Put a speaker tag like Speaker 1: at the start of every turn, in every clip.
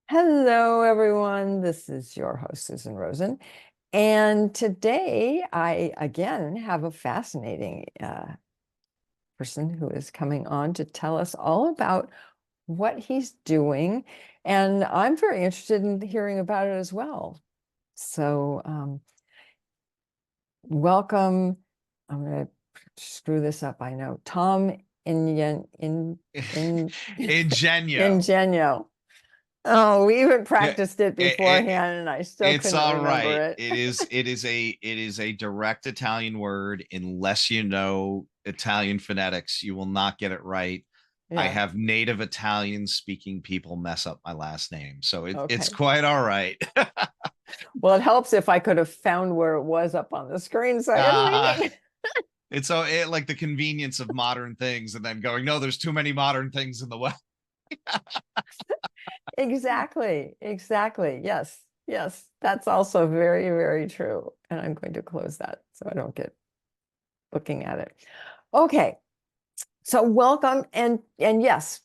Speaker 1: Hello, everyone. This is your host, Susan Rosen. And today I again have a fascinating person who is coming on to tell us all about what he's doing. And I'm very interested in hearing about it as well. So, welcome. I'm going to screw this up. I know. Tom in
Speaker 2: Ingegno.
Speaker 1: Ingegno. Oh, we even
Speaker 2: Yeah,
Speaker 1: practiced it
Speaker 2: it, it,
Speaker 1: beforehand, and I still
Speaker 2: it's
Speaker 1: couldn't
Speaker 2: all
Speaker 1: remember
Speaker 2: right.
Speaker 1: it.
Speaker 2: It is a direct Italian word. Unless you know Italian phonetics, you will not get it right. I
Speaker 1: Yeah.
Speaker 2: have native Italian speaking people mess up my last name, so it's
Speaker 1: Okay.
Speaker 2: quite all right.
Speaker 1: Well, it helps if I could have found where it was up on the screen so I didn't
Speaker 2: uh,
Speaker 1: read it.
Speaker 2: like the convenience of modern things, and then going, no, there's too many modern things in the way.
Speaker 1: Exactly. Exactly. Yes. Yes. That's also very, very true. And I'm going to close that so I don't get looking at it. Okay. So welcome and yes,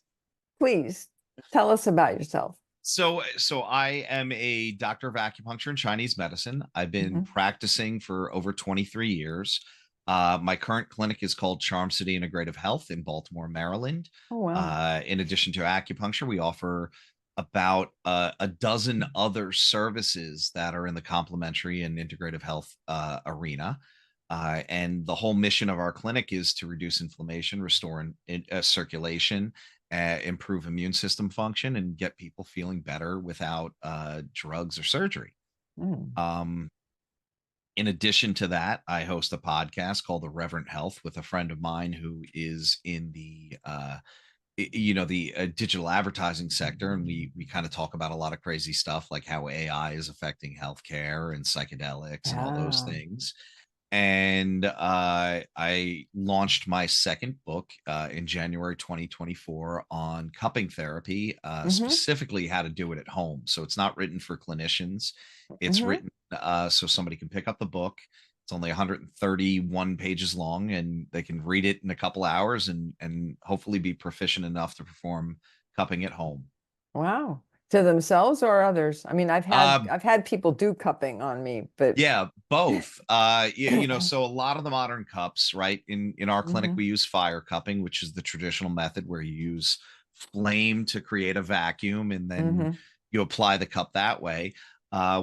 Speaker 1: please tell us about yourself.
Speaker 2: So I am a doctor of acupuncture and Chinese medicine. I've been
Speaker 1: Mhm.
Speaker 2: practicing for over 23 years. My current clinic is called Charm City Integrative Health in Baltimore, Maryland.
Speaker 1: Oh, wow.
Speaker 2: In addition to acupuncture, we offer about a dozen other services that are in the complementary and integrative health arena. And the whole mission of our clinic is to reduce inflammation, restore circulation, improve immune system function, and get people feeling better without drugs or surgery.
Speaker 1: Mm.
Speaker 2: Um, in addition to that, I host a podcast called the Revenant Health with a friend of mine who is in the digital advertising sector, and we kind of talk about a lot of crazy stuff like how AI is affecting healthcare and psychedelics and all those
Speaker 1: Yeah.
Speaker 2: things. And I launched my second book in January 2024 on cupping therapy,
Speaker 1: Hmm.
Speaker 2: specifically how to do it at home. So it's not written for clinicians. It's
Speaker 1: Hmm.
Speaker 2: written so somebody can pick up the book. It's only 131 pages long, and they can read it in a couple hours and hopefully be proficient enough to perform cupping at home.
Speaker 1: Wow. To themselves or others? I mean,
Speaker 2: Uh,
Speaker 1: I've had people do cupping on me, but
Speaker 2: Yeah, both. So a lot of the modern cups, right? In our clinic,
Speaker 1: hmm.
Speaker 2: we use fire cupping, which is the traditional method where you use flame to create a vacuum and then
Speaker 1: Hmm.
Speaker 2: you apply the cup that way.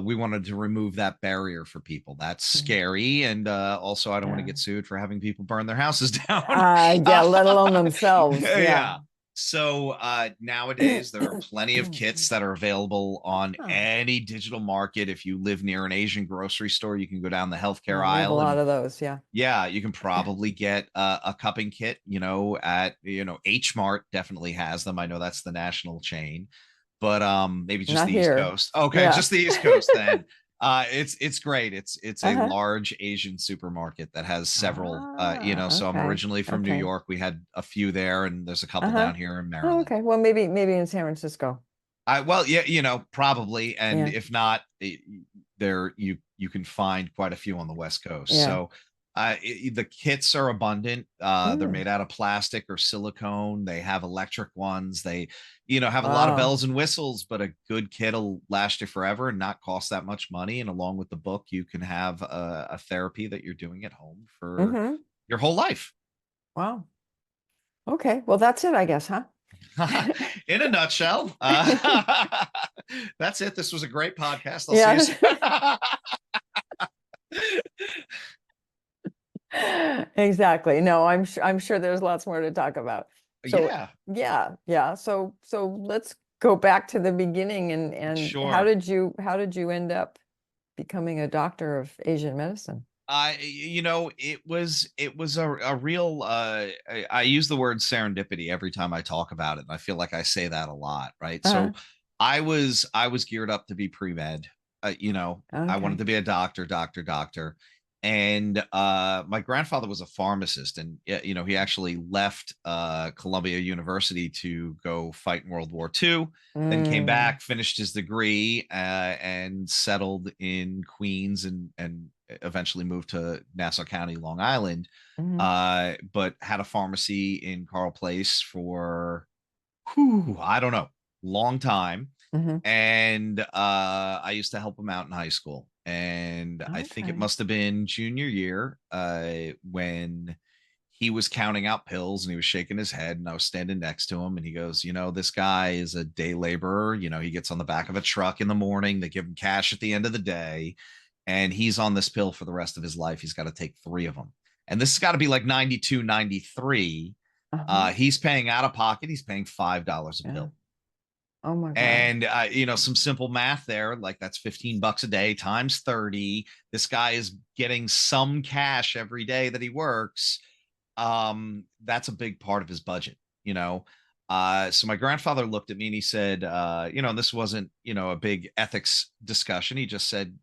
Speaker 2: We wanted to remove that barrier for people. That's scary, and also I don't want to
Speaker 1: Yeah.
Speaker 2: get sued for having people burn their houses down.
Speaker 1: Yeah, let alone themselves. Yeah.
Speaker 2: Yeah. So nowadays there are plenty of kits that are available on
Speaker 1: Huh.
Speaker 2: any digital market. If you live near an Asian grocery store, you can go down the healthcare
Speaker 1: Yeah, we have a
Speaker 2: aisle
Speaker 1: lot
Speaker 2: and
Speaker 1: of those. Yeah.
Speaker 2: yeah, you can probably get a cupping kit, at H Mart definitely has them. I know that's the national chain, but maybe just
Speaker 1: Not
Speaker 2: the East
Speaker 1: here.
Speaker 2: Coast. Okay,
Speaker 1: Yeah.
Speaker 2: just the East Coast then. It's great. It's a
Speaker 1: Uh-huh.
Speaker 2: large Asian supermarket that has several. So I'm
Speaker 1: Okay.
Speaker 2: originally from New
Speaker 1: Okay.
Speaker 2: York. We had a few there, and there's a couple
Speaker 1: Uh-huh.
Speaker 2: down here in
Speaker 1: Oh,
Speaker 2: Maryland.
Speaker 1: okay. Well, maybe in San Francisco.
Speaker 2: Well, yeah, probably, and
Speaker 1: Yeah.
Speaker 2: if not, there you can find quite a few on the West Coast.
Speaker 1: Yeah.
Speaker 2: So, the kits are abundant. They're
Speaker 1: Mm.
Speaker 2: made out of plastic or silicone. They have electric ones. They, have a lot of
Speaker 1: Wow.
Speaker 2: bells and whistles, but a good kit will last you forever and not cost that much money. And along with the book, you can have a therapy that you're doing at home for
Speaker 1: Hmm.
Speaker 2: your whole life.
Speaker 1: Wow. Okay. Well, that's it, I guess, huh?
Speaker 2: In a nutshell, that's it. This was a great podcast. I'll see you
Speaker 1: Yeah.
Speaker 2: soon.
Speaker 1: Exactly. No, I'm sure there's lots more to talk about. So
Speaker 2: Yeah,
Speaker 1: yeah, yeah. So let's go back to the beginning and
Speaker 2: sure.
Speaker 1: how did you end up becoming a doctor of Asian medicine?
Speaker 2: It was a real. I use the word serendipity every time I talk about it, and I feel like I say that a lot, right?
Speaker 1: Uh,
Speaker 2: So, I was geared up to be pre med. I wanted
Speaker 1: okay.
Speaker 2: to be a doctor, doctor, doctor, and my grandfather was a pharmacist, and he actually left Columbia University to go fight in World War II. Then came
Speaker 1: Mm,
Speaker 2: back, finished his degree, and settled in Queens, and eventually moved to Nassau County, Long Island,
Speaker 1: mhm.
Speaker 2: but had a pharmacy in Carl Place for, I don't know, long time.
Speaker 1: Hmm.
Speaker 2: And I used to help him out in high school. And I think it
Speaker 1: Okay.
Speaker 2: must have been junior year when he was counting out pills and he was shaking his head, and I was standing next to him, and he goes, this guy is a day laborer. He gets on the back of a truck in the morning. They give him cash at the end of the day, and he's on this pill for the rest of his life. He's got to take 3 of them. And this has got to be like 92, 93.
Speaker 1: Uh-huh.
Speaker 2: He's paying out of pocket. He's paying $5 a
Speaker 1: Yeah.
Speaker 2: pill.
Speaker 1: Oh my God.
Speaker 2: And some simple math there, like that's $15 a day times 30. This guy is getting some cash every day that he works. That's a big part of his budget. So my grandfather looked at me and he said, this wasn't, a big ethics discussion. He just said,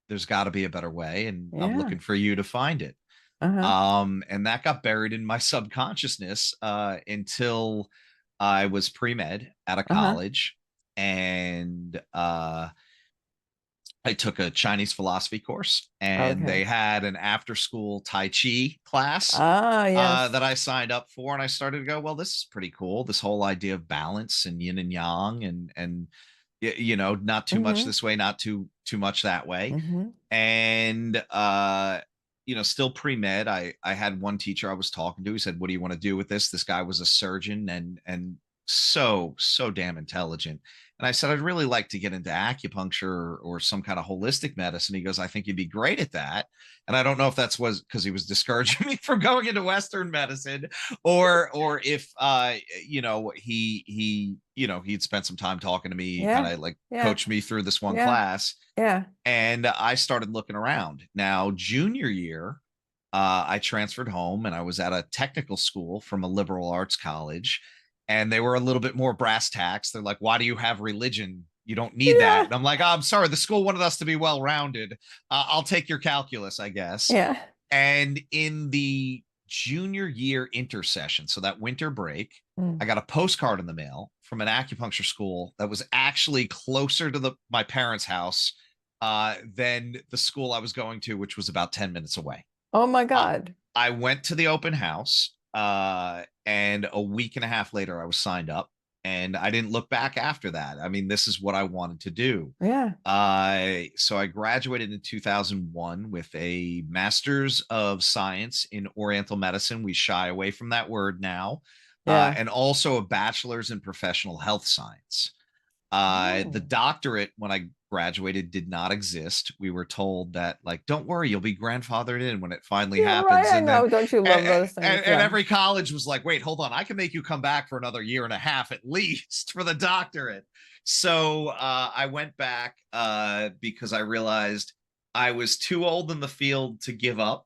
Speaker 2: there's got to be a better way, and I'm
Speaker 1: Yeah.
Speaker 2: looking for you to find it.
Speaker 1: Uh-huh.
Speaker 2: And that got buried in my subconsciousness until I was pre-med out of
Speaker 1: Uh-huh.
Speaker 2: college, and I took a Chinese philosophy course, and they
Speaker 1: Okay.
Speaker 2: had an after-school Tai Chi class
Speaker 1: Ah, yes.
Speaker 2: that I signed up for, and I started to go, well, this is pretty cool. This whole idea of balance and yin and yang, and not too much
Speaker 1: Mm-hmm.
Speaker 2: this way, not too much that way.
Speaker 1: Mm-hmm.
Speaker 2: And still pre-med, I had one teacher I was talking to. He said, what do you want to do with this guy was a surgeon, and so damn intelligent. And I said, I'd really like to get into acupuncture or some kind of holistic medicine. He goes, I think you'd be great at that. And I don't know if that's was because he was discouraging me from going into Western medicine, or if he'd spent some time talking to me, kind
Speaker 1: Yeah.
Speaker 2: of like
Speaker 1: Yeah.
Speaker 2: coached me through this one
Speaker 1: Yeah.
Speaker 2: class.
Speaker 1: Yeah.
Speaker 2: And I started looking around. Now, junior year, I transferred home and I was at a technical school from a liberal arts college. And they were a little bit more brass tacks. They're like, why do you have religion? You don't need that.
Speaker 1: Yeah.
Speaker 2: And I'm like, oh, I'm sorry. The school wanted us to be well rounded. I'll take your calculus, I guess.
Speaker 1: Yeah.
Speaker 2: And in the junior year intersession, so that winter break,
Speaker 1: Mm.
Speaker 2: I got a postcard in the mail from an acupuncture school that was actually closer to my parents' house than the school I was going to, which was about 10 minutes away.
Speaker 1: Oh my
Speaker 2: Uh,
Speaker 1: God.
Speaker 2: I went to the open house, and a week and a half later, I was signed up, and I didn't look back after that. I mean, this is what I wanted to do.
Speaker 1: Yeah.
Speaker 2: So I graduated in 2001 with a master's of science in Oriental medicine. We shy away from that word now,
Speaker 1: Yeah.
Speaker 2: and also a bachelor's in professional health science. The
Speaker 1: Oh.
Speaker 2: doctorate, when I graduated, did not exist. We were told that, like, don't worry, you'll be grandfathered in when it finally
Speaker 1: Yeah, right.
Speaker 2: happens.
Speaker 1: I
Speaker 2: And then,
Speaker 1: know. Don't you love
Speaker 2: and,
Speaker 1: those things? Yeah.
Speaker 2: every college was like, wait, hold on, I can make you come back for another year and a half at least for the doctorate. So I went back because I realized I was too old in the field to give up,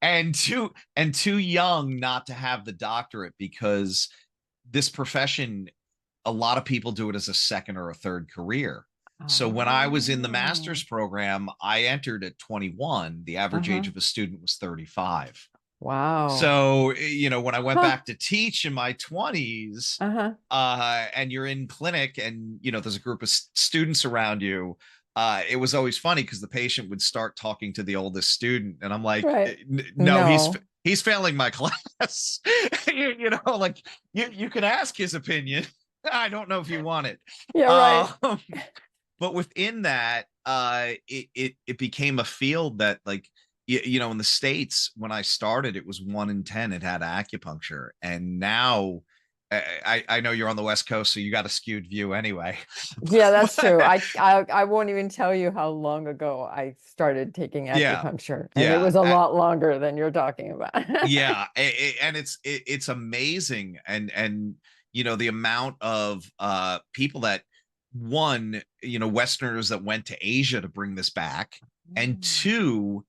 Speaker 2: and too young not to have the doctorate, because this profession, a lot of people do it as a second or a third career. So when I was in the
Speaker 1: Oh.
Speaker 2: master's program, I entered at 21. The average age
Speaker 1: Uh-huh.
Speaker 2: of a student was 35.
Speaker 1: Wow.
Speaker 2: So, when I went
Speaker 1: Huh.
Speaker 2: back to teach in my 20s,
Speaker 1: Uh-huh.
Speaker 2: and you're in clinic and, there's a group of students around you, it was always funny because the patient would start talking to the oldest student. And I'm like,
Speaker 1: Right.
Speaker 2: no,
Speaker 1: No.
Speaker 2: he's failing my class. Like you can ask his opinion. I don't know if you want it.
Speaker 1: Yeah, right.
Speaker 2: Um, but within that, it became a field that, like, in the States, when I started, it was 1 in 10 it had acupuncture, and now I know you're on the West Coast, so you got a skewed view anyway.
Speaker 1: Yeah, that's true.
Speaker 2: But
Speaker 1: I won't even tell you how long ago I started taking
Speaker 2: yeah,
Speaker 1: acupuncture, and it
Speaker 2: yeah,
Speaker 1: was a lot longer than you're talking about.
Speaker 2: yeah, and it's amazing, and the amount of people that, one, Westerners that went to Asia to bring this back, and
Speaker 1: Mm.
Speaker 2: two,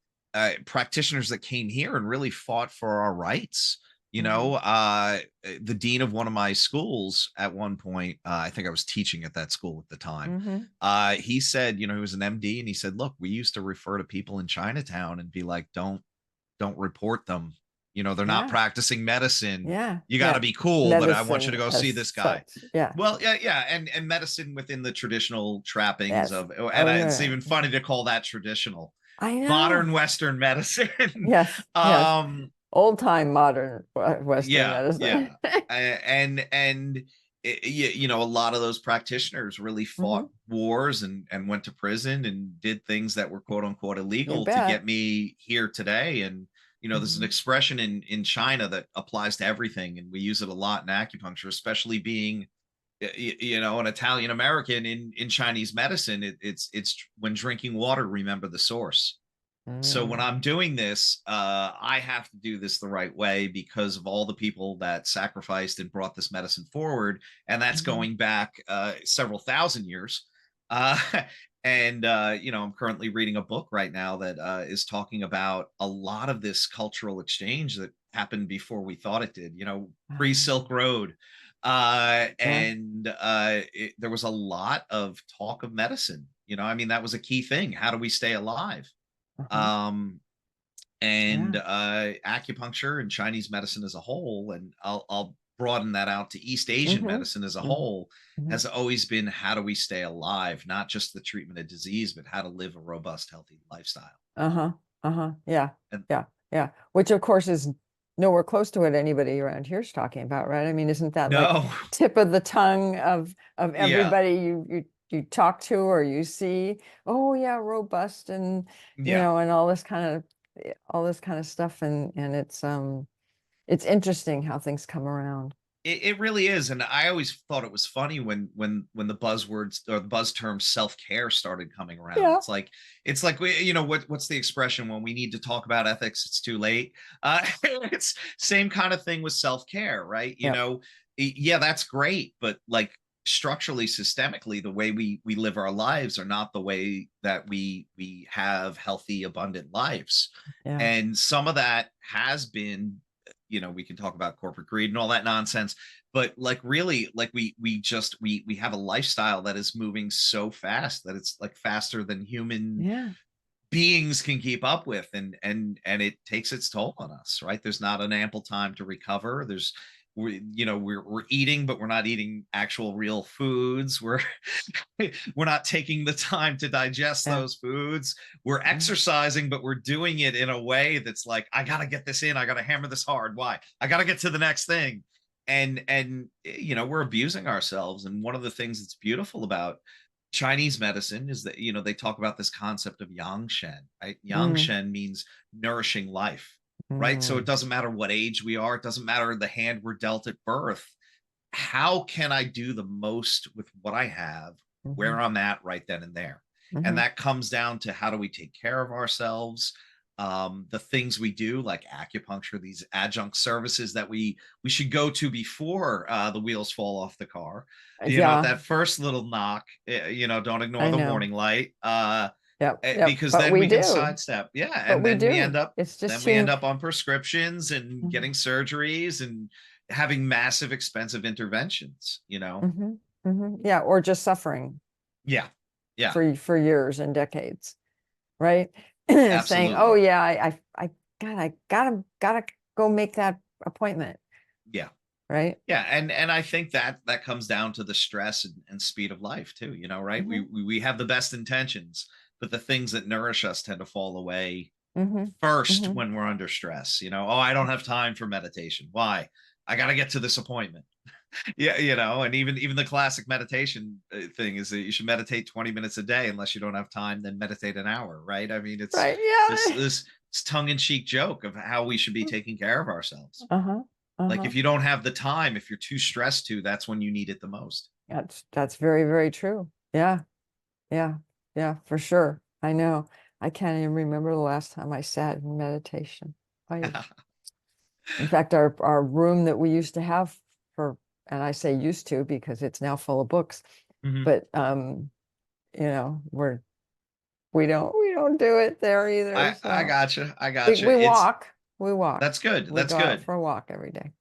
Speaker 2: practitioners that came here and really fought for our rights.
Speaker 1: Mhm.
Speaker 2: The dean of one of my schools at one point, I think I was teaching at that school at the time.
Speaker 1: Mhm.
Speaker 2: He said, he was an MD, and he said, look, we used to refer to people in Chinatown and be like, don't report them. They're not
Speaker 1: Yeah.
Speaker 2: practicing medicine.
Speaker 1: Yeah.
Speaker 2: You got to
Speaker 1: Yeah.
Speaker 2: be cool, but I want you to
Speaker 1: Medicine
Speaker 2: go see
Speaker 1: as
Speaker 2: this guy.
Speaker 1: such. Yeah.
Speaker 2: Well, yeah, yeah, and medicine within the traditional trappings
Speaker 1: Yes.
Speaker 2: of,
Speaker 1: Oh,
Speaker 2: it's
Speaker 1: yeah.
Speaker 2: even funny to call that traditional.
Speaker 1: I
Speaker 2: Modern
Speaker 1: know.
Speaker 2: Western medicine.
Speaker 1: Yes. Yes.
Speaker 2: um,
Speaker 1: Old time modern Western
Speaker 2: yeah,
Speaker 1: medicine.
Speaker 2: yeah, and you know, a lot of those practitioners really fought
Speaker 1: Hmm.
Speaker 2: wars and went to prison and did things that were quote unquote
Speaker 1: You
Speaker 2: illegal to get
Speaker 1: bet.
Speaker 2: me here today. And you know, there's an
Speaker 1: Hmm.
Speaker 2: expression in China that applies to everything, and we use it a lot in acupuncture, especially being you know, an Italian American in Chinese medicine. It's when drinking water, remember the source. So when
Speaker 1: Mm.
Speaker 2: I'm doing this, I have to do this the right way because of all the people that sacrificed and brought this medicine forward, and that's
Speaker 1: Mhm.
Speaker 2: going back several thousand years. Uh, and you know, I'm currently reading a book right now that is talking about a lot of this cultural exchange that happened before we thought it did. You know, pre Silk
Speaker 1: Ah,
Speaker 2: Road,
Speaker 1: yeah.
Speaker 2: there was a lot of talk of medicine. You know, I mean, that was a key thing. How do we stay alive?
Speaker 1: Uh-huh.
Speaker 2: um, and
Speaker 1: Yeah.
Speaker 2: acupuncture and Chinese medicine as a whole, and I'll broaden that out to East Asian
Speaker 1: Hmm.
Speaker 2: medicine as a
Speaker 1: Hmm.
Speaker 2: whole,
Speaker 1: Hmm.
Speaker 2: has always been how do we stay alive, not just the treatment of disease, but how to live a robust, healthy lifestyle.
Speaker 1: Uh-huh. Uh-huh. Yeah.
Speaker 2: And
Speaker 1: Yeah. Yeah. Which of course is nowhere close to what anybody around here is talking about, right? I mean, isn't that like
Speaker 2: no,
Speaker 1: tip of the tongue of
Speaker 2: yeah,
Speaker 1: everybody you talk to or you see? Oh yeah, robust and
Speaker 2: yeah.
Speaker 1: and all this kind of stuff. And it's interesting how things come around.
Speaker 2: It really is, and I always thought it was funny when the buzzwords or the buzz term self care started coming around.
Speaker 1: Yeah.
Speaker 2: It's like you know what's the expression when we need to talk about ethics, it's too late. It's same kind of thing with self care, right? You
Speaker 1: Yep.
Speaker 2: know, yeah, that's great, but like structurally, systemically, the way we live our lives are not the way that we have healthy, abundant lives,
Speaker 1: Yeah.
Speaker 2: and some of that has been, you know, we can talk about corporate greed and all that nonsense, but like really like we have a lifestyle that is moving so fast that it's like faster than human
Speaker 1: Yeah.
Speaker 2: beings can keep up with, and it takes its toll on us, right? There's not an ample time to recover. There's we you know we're eating, but we're not eating actual real foods. We're not taking the time to digest
Speaker 1: Yeah.
Speaker 2: those foods. We're
Speaker 1: Yeah.
Speaker 2: exercising, but we're doing it in a way that's like, I gotta get this in. I gotta hammer this hard. Why? I gotta get to the next thing. And you know, we're abusing ourselves. And one of the things that's beautiful about Chinese medicine is that, you know, they talk about this concept of yang shen, right? Yang
Speaker 1: Mm,
Speaker 2: shen means nourishing life, right? So it
Speaker 1: mm,
Speaker 2: doesn't matter what age we are, it doesn't matter the hand we're dealt at birth. How can I do the most with what I have,
Speaker 1: mhm,
Speaker 2: where I'm at right then and there? And
Speaker 1: mhm.
Speaker 2: that comes down to how do we take care of ourselves? The things we do, like acupuncture, these adjunct services that we should go to before the wheels fall off the car. You know,
Speaker 1: Yeah,
Speaker 2: that first little knock, you know, don't ignore
Speaker 1: I
Speaker 2: the
Speaker 1: know.
Speaker 2: warning light,
Speaker 1: Yep, yep.
Speaker 2: because
Speaker 1: But
Speaker 2: then
Speaker 1: we
Speaker 2: we can
Speaker 1: do.
Speaker 2: sidestep. Yeah,
Speaker 1: But
Speaker 2: and
Speaker 1: we
Speaker 2: then
Speaker 1: do. It's just
Speaker 2: we end
Speaker 1: too.
Speaker 2: up on prescriptions and
Speaker 1: Mhm,
Speaker 2: getting surgeries and having massive expensive interventions, you know?
Speaker 1: mhm, mhm. Yeah, or just suffering
Speaker 2: Yeah. Yeah,
Speaker 1: for years and decades, right? Saying, "Oh
Speaker 2: absolutely.
Speaker 1: yeah, God, I gotta go make that appointment,"
Speaker 2: Yeah.
Speaker 1: right?
Speaker 2: Yeah, and I think that that comes down to the stress and speed of life too, you know, right?
Speaker 1: Hmm.
Speaker 2: We have the best intentions, but the things that nourish us tend to fall away
Speaker 1: Hmm.
Speaker 2: first
Speaker 1: Hmm.
Speaker 2: when we're under stress, you know? Oh, I don't have time for meditation. Why? I got to get to this appointment. Yeah, you know, and even the classic meditation thing is that you should meditate 20 minutes a day unless you don't have time, then meditate an hour, right? I mean, it's
Speaker 1: Right? Yeah.
Speaker 2: this tongue-in-cheek joke of how we should be taking care of ourselves.
Speaker 1: Uh-huh.
Speaker 2: Like
Speaker 1: Uh-huh.
Speaker 2: if you don't have the time, if you're too stressed to, that's when you need it the most.
Speaker 1: That's very, very true. Yeah. Yeah, yeah, for sure. I know. I can't even remember the last time I sat in meditation. In fact, our room that we used to have for, and I say used to because it's now full of books,
Speaker 2: Mhm.
Speaker 1: but we don't do it there either.
Speaker 2: I
Speaker 1: So
Speaker 2: gotcha. I
Speaker 1: we
Speaker 2: gotcha.
Speaker 1: we walk, we walk,
Speaker 2: That's good.
Speaker 1: we
Speaker 2: That's
Speaker 1: go out
Speaker 2: good.
Speaker 1: for a walk every day.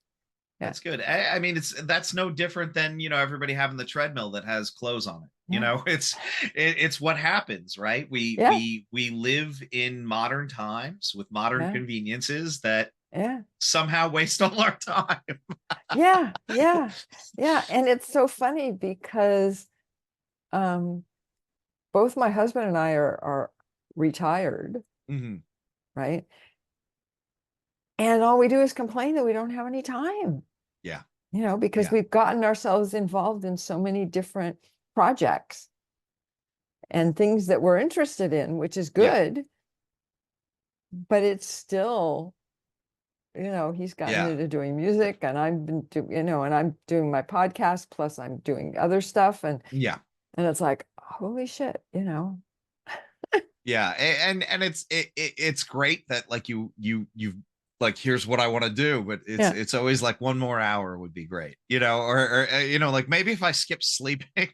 Speaker 1: Yeah,
Speaker 2: That's good. I mean, that's no different than, you know, everybody having the treadmill that has clothes on it. You
Speaker 1: yeah,
Speaker 2: know, it's what happens, right?
Speaker 1: yeah,
Speaker 2: We live in modern times with modern
Speaker 1: yeah,
Speaker 2: conveniences that
Speaker 1: yeah,
Speaker 2: somehow waste all our time.
Speaker 1: yeah, yeah, yeah. And it's so funny because um both my husband and I are retired,
Speaker 2: Mhm.
Speaker 1: right? And all we do is complain that we don't have any time.
Speaker 2: Yeah.
Speaker 1: because
Speaker 2: Yeah.
Speaker 1: we've gotten ourselves involved in so many different projects and things that we're interested in, which is
Speaker 2: Yeah.
Speaker 1: good, but it's still, he's gotten
Speaker 2: Yeah.
Speaker 1: into doing music and I've been and I'm doing my podcast, plus I'm doing other stuff.
Speaker 2: Yeah.
Speaker 1: And it's like, holy shit.
Speaker 2: Yeah. And it's great that like you like, here's what I want to do, but
Speaker 1: Yeah.
Speaker 2: it's always like one more hour would be great, or like maybe if I skip sleeping.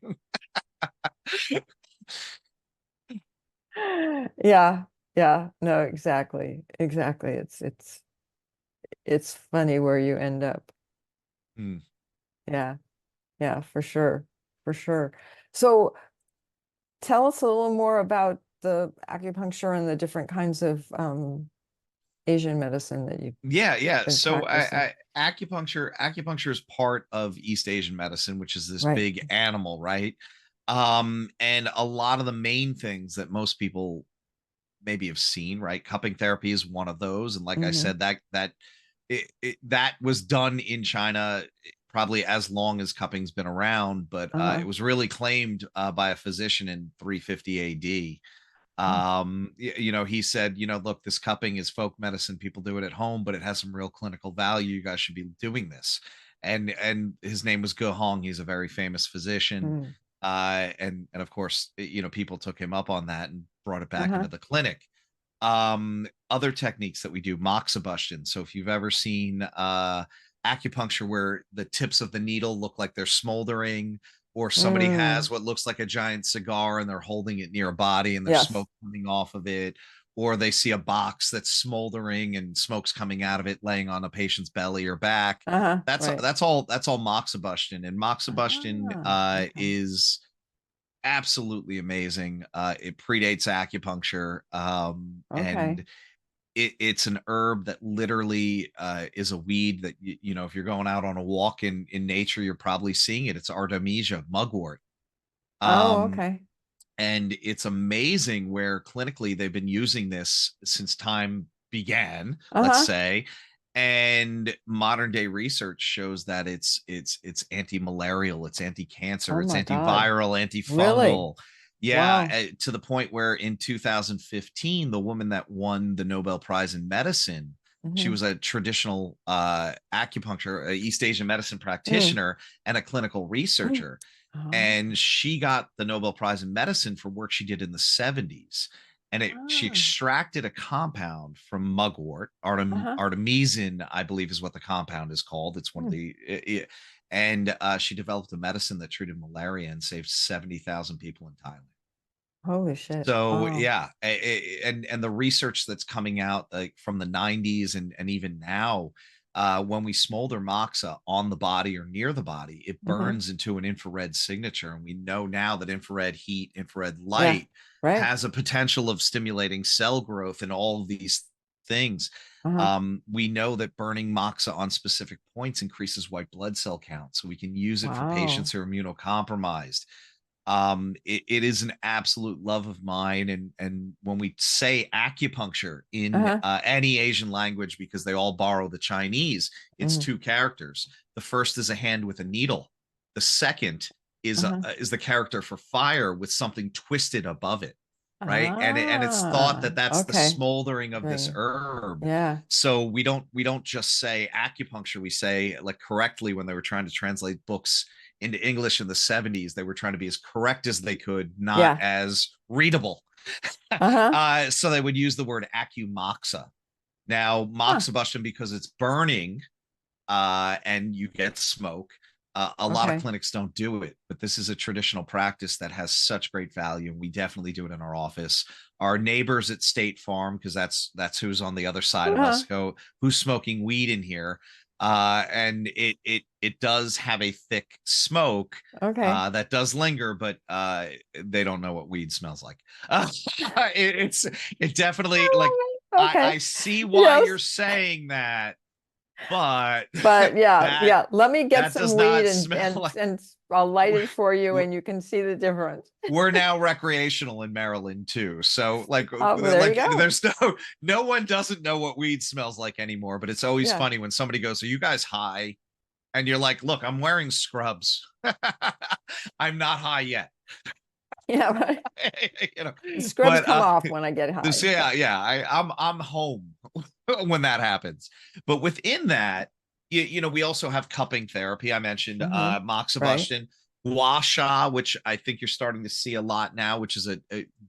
Speaker 1: Yeah. Yeah. No, exactly. Exactly. It's funny where you end up.
Speaker 2: Hmm.
Speaker 1: Yeah. Yeah, for sure. For sure. So tell us a little more about the acupuncture and the different kinds of Asian medicine that you've
Speaker 2: Yeah.
Speaker 1: been
Speaker 2: So
Speaker 1: practicing.
Speaker 2: acupuncture is part of East Asian medicine, which is this
Speaker 1: Right.
Speaker 2: big animal, right? And a lot of the main things that most people maybe have seen, right? Cupping therapy is one of those. And like I
Speaker 1: Mm-hmm.
Speaker 2: said, that was done in China probably as long as cupping's been around, but
Speaker 1: Uh-huh.
Speaker 2: it was really claimed by a physician in 350 AD.
Speaker 1: Oh.
Speaker 2: He said, look, this cupping is folk medicine, people do it at home, but it has some real clinical value, you guys should be doing this. And his name was Ge Hong. He's a very famous physician.
Speaker 1: Mm.
Speaker 2: And of course, people took him up on that and brought it back
Speaker 1: Uh-huh.
Speaker 2: into the clinic. Other techniques that we do, moxibustion. So if you've ever seen acupuncture where the tips of the needle look like they're smoldering, or somebody
Speaker 1: Mm.
Speaker 2: has what looks like a giant cigar and they're holding it near a body and there's
Speaker 1: Yes.
Speaker 2: smoke coming off of it, or they see a box that's smoldering and smoke's coming out of it laying on a patient's belly or back.
Speaker 1: Uh-huh.
Speaker 2: that's
Speaker 1: Right.
Speaker 2: that's all that's all moxibustion. And moxibustion
Speaker 1: Ah, okay.
Speaker 2: is absolutely amazing. It predates acupuncture,
Speaker 1: Okay.
Speaker 2: and it's an herb that literally is a weed that if you're going out on a walk in nature, you're probably seeing it. It's artemisia, mugwort.
Speaker 1: Oh,
Speaker 2: Um,
Speaker 1: okay.
Speaker 2: and it's amazing where clinically they've been using this since time began, let's
Speaker 1: Uh-huh.
Speaker 2: say. And modern day research shows that it's anti-malarial, it's anti-cancer,
Speaker 1: Oh
Speaker 2: it's
Speaker 1: my God.
Speaker 2: antiviral,
Speaker 1: Really?
Speaker 2: antifungal. Yeah,
Speaker 1: Wow.
Speaker 2: to the point where in 2015, the woman that won the Nobel Prize in medicine, she
Speaker 1: Mm-hmm.
Speaker 2: was a traditional acupuncture, East Asian medicine
Speaker 1: Mm.
Speaker 2: practitioner, and a clinical
Speaker 1: Mm.
Speaker 2: researcher.
Speaker 1: Oh.
Speaker 2: And she got the Nobel Prize in medicine for work she did in the 70s. And she
Speaker 1: Ah.
Speaker 2: extracted a compound from mugwort,
Speaker 1: Uh-huh.
Speaker 2: artemisinin, I believe is what the compound is called. It's one of
Speaker 1: Mm.
Speaker 2: and she developed a medicine that treated malaria and saved 70,000 people in Thailand.
Speaker 1: Holy shit.
Speaker 2: So
Speaker 1: Wow.
Speaker 2: yeah, and the research that's coming out like from the 90s and even now, when we smolder moxa on the body or near the body, it
Speaker 1: Mm-hmm.
Speaker 2: burns into an infrared signature. And we know now that infrared heat, infrared
Speaker 1: Yeah.
Speaker 2: light
Speaker 1: Right.
Speaker 2: has a potential of stimulating cell growth and all of these things.
Speaker 1: Uh-huh.
Speaker 2: We know that burning moxa on specific points increases white blood cell count. So we can use it for patients
Speaker 1: Wow.
Speaker 2: who are immunocompromised. It is an absolute love of mine. And when we say acupuncture in
Speaker 1: Uh-huh.
Speaker 2: any Asian language, because they all borrow the Chinese, it's
Speaker 1: Mm.
Speaker 2: two characters. The first is a hand with a needle. The second
Speaker 1: Uh-huh.
Speaker 2: is the character for fire with something twisted above it, right? And it's thought
Speaker 1: Ah.
Speaker 2: that that's the
Speaker 1: Okay.
Speaker 2: smoldering of this
Speaker 1: Bring.
Speaker 2: herb.
Speaker 1: Yeah.
Speaker 2: So we don't just say acupuncture. We say, like, correctly, when they were trying to translate books into English in the 70s, they were trying to be as correct as they could, not
Speaker 1: Yeah.
Speaker 2: as readable.
Speaker 1: Uh-huh.
Speaker 2: So they would use the word acumoxa. Now,
Speaker 1: Huh.
Speaker 2: moxibustion, because it's burning and you get smoke, a lot of
Speaker 1: Okay.
Speaker 2: clinics don't do it, but this is a traditional practice that has such great value, and we definitely do it in our office. Our neighbors at State Farm, because that's who's on the other side of us,
Speaker 1: Uh-huh.
Speaker 2: go, who's smoking weed in here, and it does have a thick smoke
Speaker 1: Okay.
Speaker 2: that does linger, but they don't know what weed smells like. It's it definitely, like,
Speaker 1: Okay.
Speaker 2: I see why you're
Speaker 1: Yes.
Speaker 2: saying that, but
Speaker 1: But yeah,
Speaker 2: that
Speaker 1: yeah. Let me get
Speaker 2: that
Speaker 1: some
Speaker 2: does
Speaker 1: weed
Speaker 2: not
Speaker 1: and
Speaker 2: smell
Speaker 1: and
Speaker 2: like
Speaker 1: and I'll light
Speaker 2: we're,
Speaker 1: it for you
Speaker 2: we're
Speaker 1: and you can see the difference.
Speaker 2: we're now recreational in Maryland too. So
Speaker 1: Oh, well, there you go.
Speaker 2: there's no one doesn't know what weed smells like anymore, but it's always
Speaker 1: Yeah.
Speaker 2: funny when somebody goes, "Are you guys high?" And you're like, look, I'm wearing scrubs. I'm not high yet.
Speaker 1: Yeah, right.
Speaker 2: You know,
Speaker 1: The scrubs
Speaker 2: but
Speaker 1: come off when I get
Speaker 2: this,
Speaker 1: high.
Speaker 2: yeah, yeah, I'm home when that happens. But within that, we also have cupping therapy. I mentioned
Speaker 1: Hmm. Right.
Speaker 2: moxibustion, gua sha, which I think you're starting to see a lot now, which is a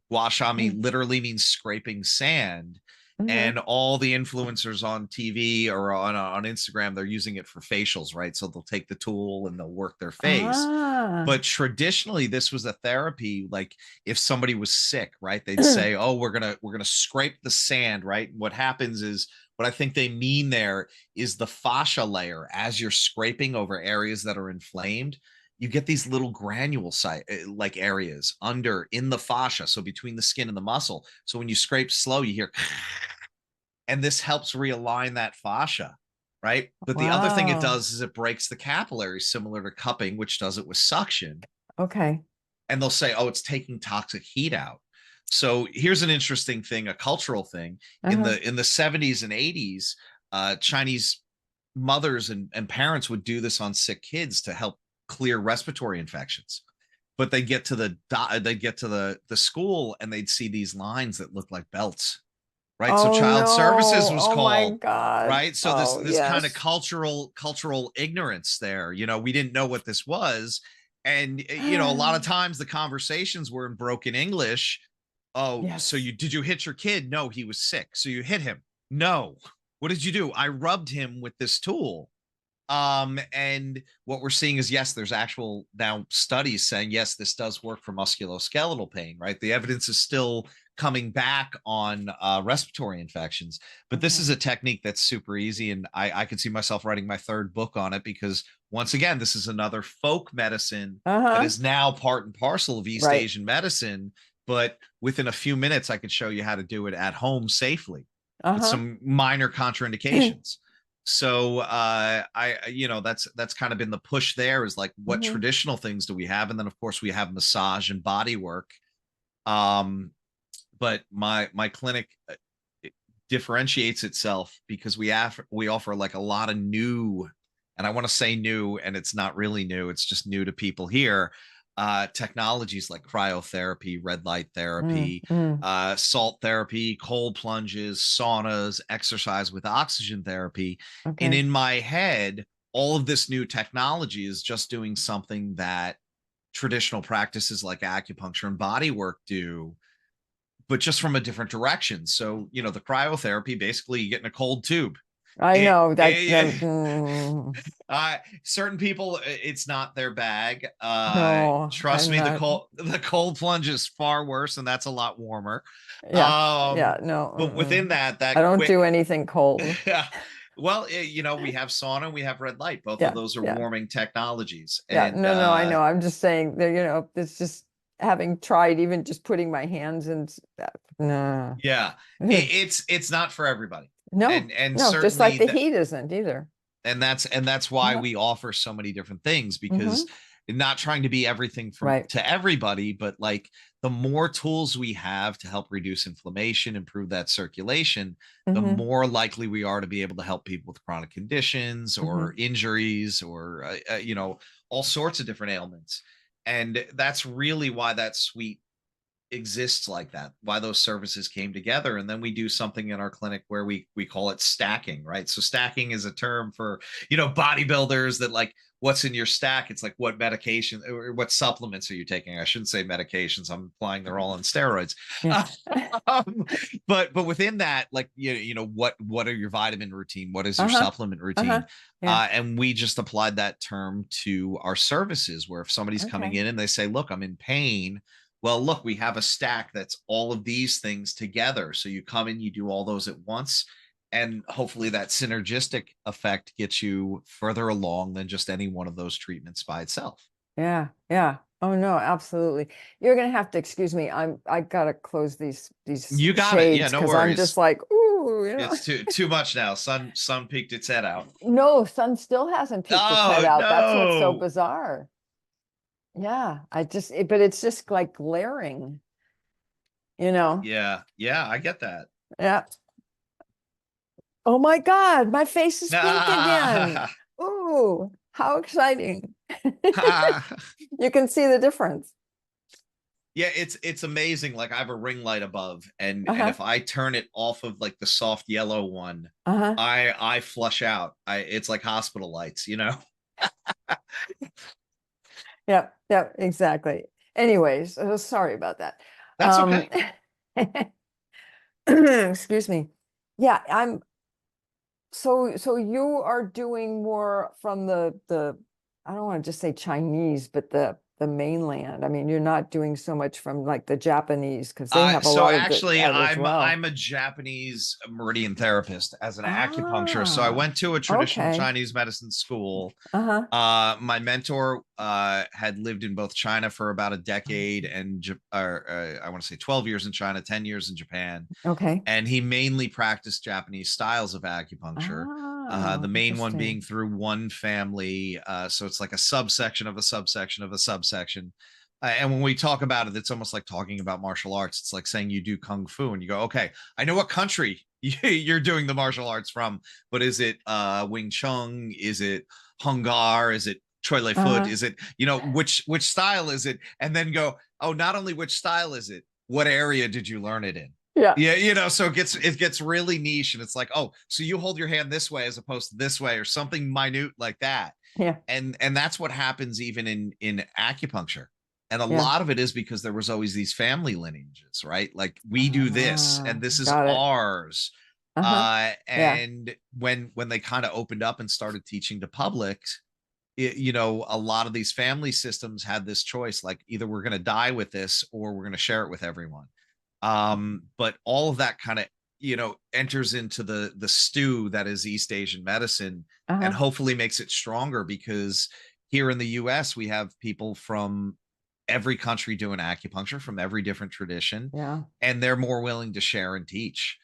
Speaker 2: gua sha literally means scraping sand.
Speaker 1: Mm-hmm.
Speaker 2: And all the influencers on TV or on Instagram, they're using it for facials, right? So they'll take the tool and they'll work their face.
Speaker 1: Ah.
Speaker 2: But traditionally, this was a therapy. Like if somebody was sick, right, they'd say, oh, we're gonna scrape the sand, right? What happens is, what I think they mean there is the fascia layer. As you're scraping over areas that are inflamed, you get these little granule site like areas under in the fascia, so between the skin and the muscle. So when you scrape slow, you hear and this helps realign that fascia, right? But the other thing it
Speaker 1: Wow.
Speaker 2: does is it breaks the capillaries, similar to cupping, which does it with suction.
Speaker 1: Okay.
Speaker 2: And they'll say, oh, it's taking toxic heat out. So here's an interesting thing, a cultural thing. In
Speaker 1: Uh-huh.
Speaker 2: the 70s and 80s, Chinese mothers and parents would do this on sick kids to help clear respiratory infections. But they get to the school and they'd see these lines that look like belts, right? So
Speaker 1: Oh
Speaker 2: child services
Speaker 1: no.
Speaker 2: was
Speaker 1: Oh my
Speaker 2: called,
Speaker 1: God.
Speaker 2: right? So this
Speaker 1: Oh
Speaker 2: this kind of
Speaker 1: yes.
Speaker 2: cultural ignorance there. We didn't know what this was. And a lot of times the conversations were in broken English. Oh, so
Speaker 1: Yes.
Speaker 2: did you hit your kid? No, he was sick. So you hit him? No. What did you do? I rubbed him with this tool. And what we're seeing is, yes, there's actual now studies saying, yes, this does work for musculoskeletal pain, right? The evidence is still coming back on respiratory infections, but this is
Speaker 1: Okay.
Speaker 2: a technique that's super easy. And I could see myself writing my third book on it, because once again, this is another folk medicine that
Speaker 1: Uh-huh.
Speaker 2: is now part and parcel of East
Speaker 1: Right.
Speaker 2: Asian medicine. But within a few minutes, I could show you how to do it at home safely with
Speaker 1: Uh-huh.
Speaker 2: some minor contraindications. So that's kind of been the push there, is like, what
Speaker 1: Hmm.
Speaker 2: traditional things do we have? And then of course we have massage and body work. um but my clinic it differentiates itself because we offer like a lot of new, and I want to say new, and it's not really new, it's just new to people here, technologies like cryotherapy, red light
Speaker 1: Mm,
Speaker 2: therapy,
Speaker 1: mm.
Speaker 2: salt therapy, cold plunges, saunas, exercise with oxygen therapy. And
Speaker 1: Okay.
Speaker 2: in my head, all of this new technology is just doing something that traditional practices like acupuncture and body work do, but just from a different direction. So, the cryotherapy, basically you get in a cold tube.
Speaker 1: I
Speaker 2: It,
Speaker 1: know that
Speaker 2: it certain people, it's not their bag.
Speaker 1: no,
Speaker 2: Trust
Speaker 1: I'm
Speaker 2: me, the
Speaker 1: not.
Speaker 2: cold plunge is far worse, and that's a lot warmer.
Speaker 1: Yeah.
Speaker 2: Um,
Speaker 1: Yeah, no.
Speaker 2: but within that,
Speaker 1: I
Speaker 2: that
Speaker 1: don't
Speaker 2: quick,
Speaker 1: do anything cold.
Speaker 2: yeah. Well, we have sauna, we have red light. Both of
Speaker 1: Yeah.
Speaker 2: those are
Speaker 1: Yeah.
Speaker 2: warming technologies,
Speaker 1: Yeah.
Speaker 2: and
Speaker 1: No, no, I know. I'm just saying that, it's just having tried even just putting my hands in no.
Speaker 2: yeah, it's not for everybody,
Speaker 1: No,
Speaker 2: and
Speaker 1: no, just like
Speaker 2: certainly
Speaker 1: the
Speaker 2: that.
Speaker 1: heat isn't either.
Speaker 2: And that's why
Speaker 1: Uh-huh.
Speaker 2: we offer so many different things, because
Speaker 1: Hmm.
Speaker 2: not trying to be everything from
Speaker 1: Right.
Speaker 2: to everybody, but like, the more tools we have to help reduce inflammation, improve that circulation, the
Speaker 1: Hmm.
Speaker 2: more likely we are to be able to help people with chronic conditions or
Speaker 1: Hmm.
Speaker 2: injuries, or all sorts of different ailments. And that's really why that suite exists like that, why those services came together. And then we do something in our clinic where we call it stacking, right? So stacking is a term for bodybuilders, that like, what's in your stack? It's like, what medication or what supplements are you taking? I shouldn't say medications, I'm implying they're all on steroids.
Speaker 1: Yeah.
Speaker 2: um, but within that, like, what are your vitamin routine, what is your
Speaker 1: Uh-huh.
Speaker 2: supplement
Speaker 1: Uh-huh.
Speaker 2: routine?
Speaker 1: Yeah.
Speaker 2: And we just applied that term to our services, where if somebody's coming
Speaker 1: Okay.
Speaker 2: in and they say, look, I'm in pain, well, look, we have a stack that's all of these things together. So you come in, you do all those at once, and hopefully that synergistic effect gets you further along than just any one of those treatments by itself.
Speaker 1: Yeah. Yeah. Oh no, absolutely. You're gonna have to excuse me. I gotta close these
Speaker 2: You got it. Yeah,
Speaker 1: shades
Speaker 2: no
Speaker 1: because I'm just
Speaker 2: worries.
Speaker 1: like, ooh,
Speaker 2: It's too much now. Sun peeked its head out.
Speaker 1: No, sun still hasn't peeked its head
Speaker 2: Oh
Speaker 1: out. That's what's so
Speaker 2: no.
Speaker 1: bizarre. Yeah, but it's just like glaring, you know?
Speaker 2: Yeah, yeah, I get that.
Speaker 1: Yeah. Oh my God, my face is pink again.
Speaker 2: Nah.
Speaker 1: Ooh. How exciting. You can see the difference.
Speaker 2: Yeah, it's amazing. Like I have a ring light above, and
Speaker 1: Uh-huh.
Speaker 2: if I turn it off of like the soft yellow one,
Speaker 1: Uh-huh.
Speaker 2: I flush out. I It's like hospital lights, you know.
Speaker 1: Yeah, yeah, exactly. Anyways, sorry about that.
Speaker 2: That's
Speaker 1: Um,
Speaker 2: okay.
Speaker 1: excuse me. Yeah, so you are doing more from the I don't want to just say Chinese, but the mainland. I mean, you're not doing so much from like the Japanese because they have a
Speaker 2: So
Speaker 1: lot of
Speaker 2: actually,
Speaker 1: that as well.
Speaker 2: I'm a Japanese meridian therapist as an acupuncture. So I
Speaker 1: Ah,
Speaker 2: went to a traditional
Speaker 1: okay.
Speaker 2: Chinese medicine school.
Speaker 1: Uh-huh.
Speaker 2: My mentor had lived in both China for about a decade and I want to say 12 years in China, 10 years in Japan,
Speaker 1: Okay.
Speaker 2: and he mainly practiced Japanese styles of acupuncture. The
Speaker 1: Ah,
Speaker 2: main one being
Speaker 1: interesting.
Speaker 2: through one family, so it's like a subsection of a subsection of a subsection. And when we talk about it, it's almost like talking about martial arts. It's like saying you do kung fu, and you go, "Okay, I know what country you're doing the martial arts from, but is it Wing Chun? Is it Hungar? Is it Choi Lei Foot?
Speaker 1: Uh-huh.
Speaker 2: Is it, which style is it?" And then go, "Oh, not only which style is it, what area did you learn it in?"
Speaker 1: Yeah.
Speaker 2: Yeah, so it gets really niche, and it's like, oh, so you hold your hand this way as opposed to this way, or something minute like that.
Speaker 1: Yeah.
Speaker 2: And that's what happens even in acupuncture. And a
Speaker 1: Yeah.
Speaker 2: lot of it is because there was always these family lineages, right? Like we do this,
Speaker 1: Ah,
Speaker 2: and this is
Speaker 1: got it.
Speaker 2: ours.
Speaker 1: Uh-huh. Yeah.
Speaker 2: And when they kind of opened up and started teaching the public, a lot of these family systems had this choice, like either we're going to die with this or we're going to share it with everyone. But all of that kind of enters into the stew that is East Asian medicine, and
Speaker 1: Uh-huh.
Speaker 2: hopefully makes it stronger, because here in the US we have people from every country doing acupuncture, from every different tradition,
Speaker 1: Yeah.
Speaker 2: and they're more willing to share and teach.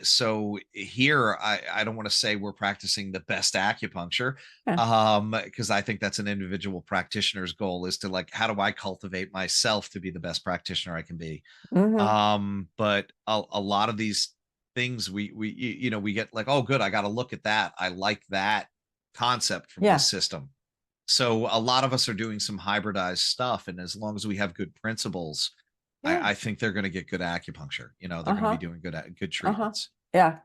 Speaker 2: So here, I don't want to say we're practicing the best acupuncture,
Speaker 1: Yeah.
Speaker 2: because I think that's an individual practitioner's goal, is to like, how do I cultivate myself to be the best practitioner I can be?
Speaker 1: Mm-hmm.
Speaker 2: But a lot of these things, we get like, oh good, I got to look at that, I like that concept from this
Speaker 1: Yeah.
Speaker 2: system. So a lot of us are doing some hybridized stuff, and as long as we have good principles,
Speaker 1: Yeah.
Speaker 2: I think they're going to get good acupuncture. They're going to be
Speaker 1: Uh-huh.
Speaker 2: doing good
Speaker 1: Uh-huh.
Speaker 2: treatments.
Speaker 1: Yeah.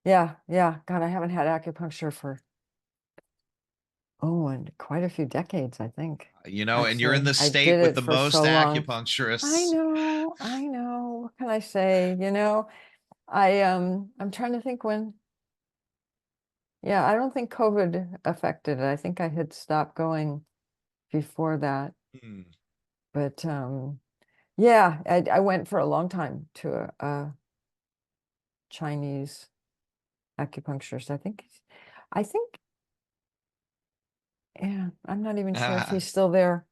Speaker 1: Yeah. Yeah. God, I haven't had acupuncture for and quite a few decades, I think.
Speaker 2: And you're in
Speaker 1: Actually,
Speaker 2: the
Speaker 1: I
Speaker 2: state
Speaker 1: did
Speaker 2: with
Speaker 1: it
Speaker 2: the
Speaker 1: for
Speaker 2: most
Speaker 1: so long.
Speaker 2: acupuncturists.
Speaker 1: I know. What can I say? I'm trying to think when. Yeah, I don't think COVID affected it. I think I had stopped going before that.
Speaker 2: Hmm.
Speaker 1: But yeah, I went for a long time to a Chinese acupuncturist. I think, yeah, I'm not even sure if he's still there.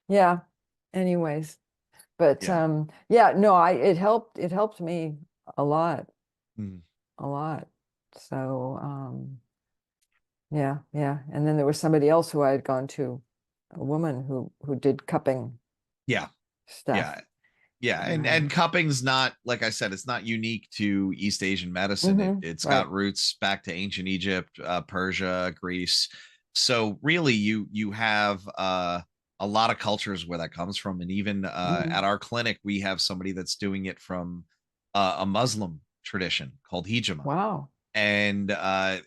Speaker 1: Yeah. Anyways, but
Speaker 2: Yeah.
Speaker 1: yeah, no, it helped me a lot,
Speaker 2: Hmm.
Speaker 1: a lot. So yeah, yeah. And then there was somebody else who I had gone to, a woman who did cupping
Speaker 2: Yeah.
Speaker 1: stuff.
Speaker 2: Yeah. Yeah, and
Speaker 1: Um,
Speaker 2: cupping's not, like I said, it's not unique to East Asian medicine. It's
Speaker 1: right.
Speaker 2: got roots back to ancient Egypt, Persia, Greece. So really, you have a lot of cultures where that comes from, and even
Speaker 1: Hmm.
Speaker 2: at our clinic, we have somebody that's doing it from a Muslim tradition called hijama,
Speaker 1: Wow.
Speaker 2: and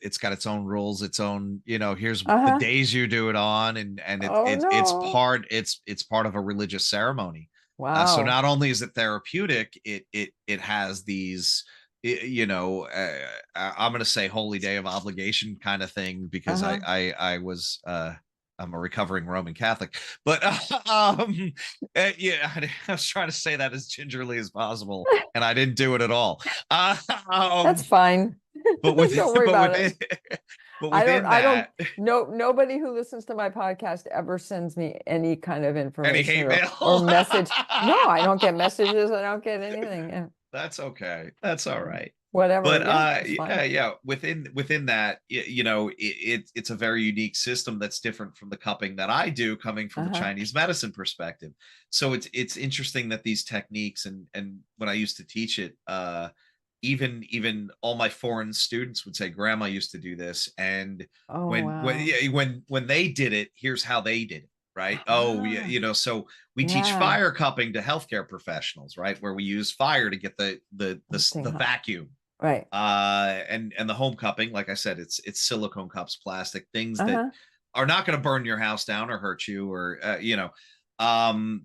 Speaker 2: it's got its own rules, its own, here's the
Speaker 1: Uh-huh.
Speaker 2: days you do it on, and
Speaker 1: Oh no.
Speaker 2: it's part of a religious ceremony. So
Speaker 1: Wow.
Speaker 2: not only is it therapeutic, it has these, I'm going to say holy day of obligation kind of thing, because
Speaker 1: Uh-huh.
Speaker 2: I'm a recovering Roman Catholic, but yeah, I was trying to say that as gingerly as possible, and I didn't do it at all.
Speaker 1: That's
Speaker 2: Um,
Speaker 1: fine.
Speaker 2: but within,
Speaker 1: Don't worry
Speaker 2: but
Speaker 1: about it.
Speaker 2: within, but
Speaker 1: I don't,
Speaker 2: within
Speaker 1: I don't,
Speaker 2: that,
Speaker 1: no, nobody who listens to my podcast ever sends me any kind of
Speaker 2: any
Speaker 1: information
Speaker 2: hate
Speaker 1: or
Speaker 2: mail.
Speaker 1: message. No, I don't get messages. I don't get anything. Yeah.
Speaker 2: That's okay. That's all
Speaker 1: Mm.
Speaker 2: right.
Speaker 1: Whatever.
Speaker 2: But
Speaker 1: Yeah, that's
Speaker 2: yeah,
Speaker 1: fine.
Speaker 2: yeah, within that, it's a very unique system that's different from the cupping that I do, coming from a
Speaker 1: Uh-huh.
Speaker 2: Chinese medicine perspective. So it's interesting that these techniques, and when I used to teach it, even all my foreign students would say grandma used to do this, and
Speaker 1: Oh,
Speaker 2: when
Speaker 1: wow.
Speaker 2: yeah, when they did it, here's how they did it, right? Oh yeah,
Speaker 1: Ah,
Speaker 2: so we teach
Speaker 1: yeah.
Speaker 2: fire cupping to healthcare professionals, right, where we use fire to get
Speaker 1: Something
Speaker 2: the
Speaker 1: hot.
Speaker 2: vacuum.
Speaker 1: Right.
Speaker 2: And the home cupping, like I said, it's silicone cups, plastic things that
Speaker 1: Uh-huh.
Speaker 2: are not going to burn your house down or hurt you, or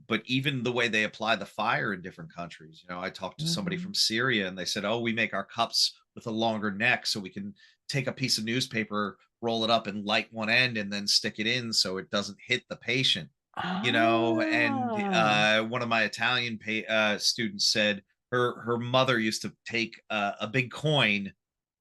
Speaker 2: but even the way they apply the fire in different countries. I talked to somebody
Speaker 1: Hmm.
Speaker 2: from Syria, and they said, oh, we make our cups with a longer neck so we can take a piece of newspaper, roll it up, and light one end, and then stick it in so it doesn't hit the patient. And
Speaker 1: Ah,
Speaker 2: one of my Italian students said her mother used to take a big coin,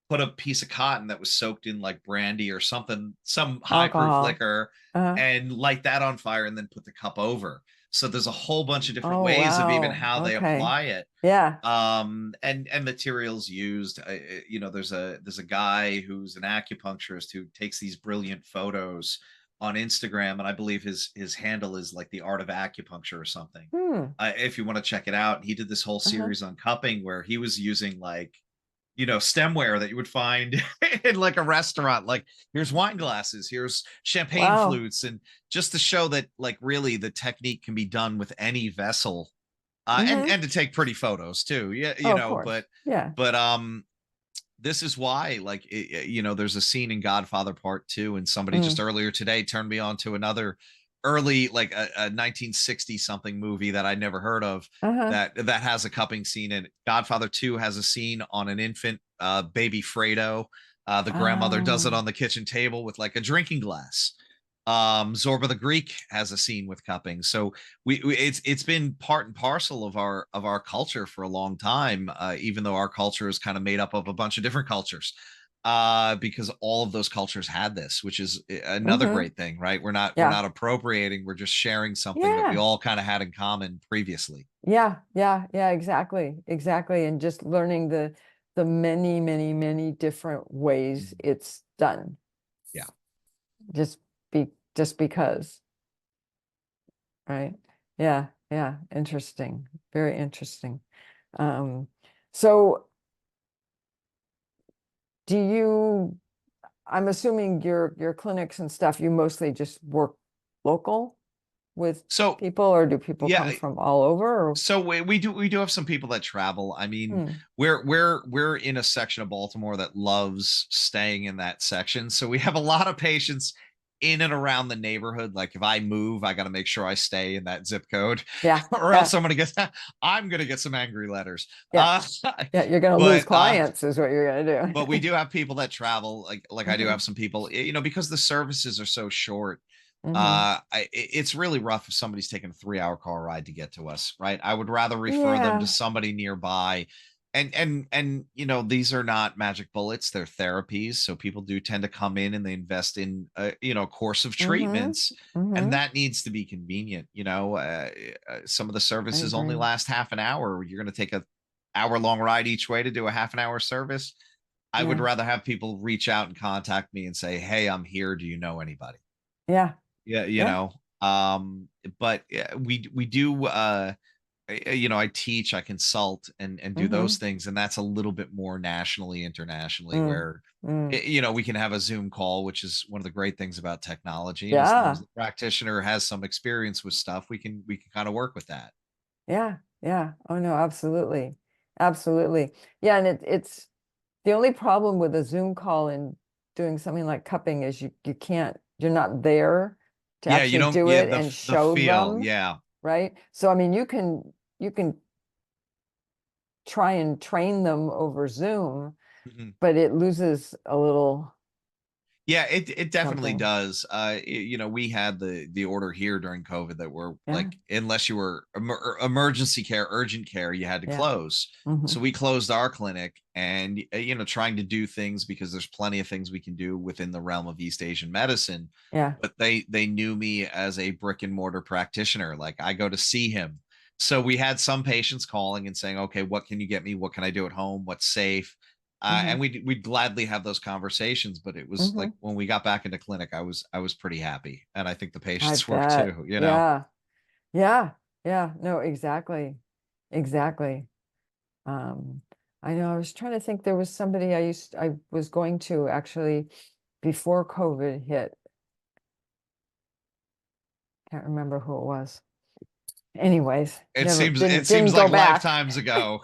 Speaker 2: put a piece of cotton that was soaked in like brandy or something, some high proof
Speaker 1: alcohol.
Speaker 2: liquor,
Speaker 1: Uh,
Speaker 2: and light that on fire and then put the cup over. So there's a whole bunch of different
Speaker 1: oh,
Speaker 2: ways of even
Speaker 1: wow.
Speaker 2: how they
Speaker 1: Okay.
Speaker 2: apply it.
Speaker 1: Yeah.
Speaker 2: And materials used. There's a guy who's an acupuncturist who takes these brilliant photos on Instagram, and I believe his handle is like the art of acupuncture or something.
Speaker 1: Hmm.
Speaker 2: If you want to check it out, he did this whole
Speaker 1: Uh-huh.
Speaker 2: series on cupping where he was using like stemware that you would find in like a restaurant. Like, here's wine glasses, here's champagne
Speaker 1: Wow.
Speaker 2: flutes, and just to show that like really the technique can be done with any vessel,
Speaker 1: Hmm.
Speaker 2: and to take pretty photos too. Yeah,
Speaker 1: Oh, of course. Yeah.
Speaker 2: but this is why, like, there's a scene in Godfather Part Two, and somebody just
Speaker 1: Mm.
Speaker 2: earlier today turned me on to another early, like a 1960 something movie that I never heard of,
Speaker 1: Uh-huh.
Speaker 2: that has a cupping scene in it. Godfather Two has a scene on an infant, baby Fredo. The grandmother does it
Speaker 1: Oh.
Speaker 2: on the kitchen table with like a drinking glass. Zorba the Greek has a scene with cupping. So it's been part and parcel of our culture for a long time, even though our culture is kind of made up of a bunch of different cultures, because all of those cultures had this, which is another
Speaker 1: Hmm.
Speaker 2: great thing, right? We're not
Speaker 1: Yeah.
Speaker 2: appropriating, we're just sharing something that we
Speaker 1: Yeah.
Speaker 2: all kind of had in common previously.
Speaker 1: Yeah. Yeah. Yeah. Exactly. Exactly. And just learning the many, many, many different ways
Speaker 2: Mhm.
Speaker 1: it's done.
Speaker 2: Yeah.
Speaker 1: Just just because. Right. Yeah. Yeah. Interesting. Very interesting. Um, so do you, I'm assuming your clinics and stuff, you mostly just work local with
Speaker 2: So
Speaker 1: people, or do people
Speaker 2: yeah,
Speaker 1: come from all over? Or,
Speaker 2: so we do have some people that travel. I mean,
Speaker 1: hmm,
Speaker 2: we're in a section of Baltimore that loves staying in that section. So we have a lot of patients in and around the neighborhood. Like, if I move, I got to make sure I stay in that zip code,
Speaker 1: yeah,
Speaker 2: or else
Speaker 1: yeah,
Speaker 2: I'm gonna get some angry letters.
Speaker 1: yeah, yeah, you're going to lose
Speaker 2: But
Speaker 1: clients is what you're going to
Speaker 2: but we
Speaker 1: do.
Speaker 2: do have people that travel, like I do
Speaker 1: Hmm.
Speaker 2: have some people, because the services are so short.
Speaker 1: Hmm.
Speaker 2: It's really rough if somebody's taking a 3 hour car ride to get to us, right? I would rather refer them to
Speaker 1: Yeah.
Speaker 2: somebody nearby. And these are not magic bullets, they're therapies. So people do tend to come in and they invest in a course of
Speaker 1: Hmm.
Speaker 2: treatments, and
Speaker 1: Hmm.
Speaker 2: that needs to be convenient. Some of the
Speaker 1: I
Speaker 2: services only
Speaker 1: agree.
Speaker 2: last half an hour. You're going to take a hour long ride each way to do a half an hour service. I would
Speaker 1: Yeah.
Speaker 2: rather have people reach out and contact me and say, hey, I'm here, do you know anybody?
Speaker 1: Yeah.
Speaker 2: Yeah,
Speaker 1: Yeah.
Speaker 2: but we do, I teach, I consult, and do those
Speaker 1: Hmm.
Speaker 2: things, and that's a little bit more nationally, internationally,
Speaker 1: Mm.
Speaker 2: where
Speaker 1: Mm.
Speaker 2: we can have a Zoom call, which is one of the great things about technology. And as long as
Speaker 1: Yeah.
Speaker 2: the practitioner has some experience with stuff, we can kind of work with that.
Speaker 1: Yeah. Yeah. Oh no, absolutely. Absolutely. Yeah. And it's the only problem with a Zoom call and doing something like cupping is you can't, you're not there to
Speaker 2: Yeah, you
Speaker 1: actually
Speaker 2: don't.
Speaker 1: do
Speaker 2: Yeah,
Speaker 1: it
Speaker 2: the
Speaker 1: and
Speaker 2: the
Speaker 1: show
Speaker 2: feel.
Speaker 1: them,
Speaker 2: Yeah.
Speaker 1: right? So I mean you can try and train them over Zoom,
Speaker 2: Mhm.
Speaker 1: but it loses a little
Speaker 2: Yeah, it definitely
Speaker 1: something.
Speaker 2: does. We had the order here during COVID that were
Speaker 1: Yeah.
Speaker 2: like, unless you were emergency care, urgent care, you had to
Speaker 1: Yeah.
Speaker 2: close.
Speaker 1: Hmm.
Speaker 2: So we closed our clinic, and trying to do things, because there's plenty of things we can do within the realm of East Asian medicine.
Speaker 1: Yeah.
Speaker 2: But they knew me as a brick and mortar practitioner. Like, I go to see him. So we had some patients calling and saying, okay, what can you get me? What can I do at home? What's safe?
Speaker 1: Hmm.
Speaker 2: And we'd gladly have those conversations, but it was like
Speaker 1: Hmm.
Speaker 2: when we got back into clinic, I was pretty happy, and I think the
Speaker 1: I
Speaker 2: patients were
Speaker 1: bet.
Speaker 2: too.
Speaker 1: Yeah. Yeah. Yeah. No, exactly. Exactly. Um, I know, I was trying to think, there was somebody I was going to actually before COVID hit. Can't remember who it was. Anyways,
Speaker 2: It
Speaker 1: never
Speaker 2: seems it
Speaker 1: didn't
Speaker 2: seems
Speaker 1: go
Speaker 2: like
Speaker 1: back.
Speaker 2: lifetimes ago.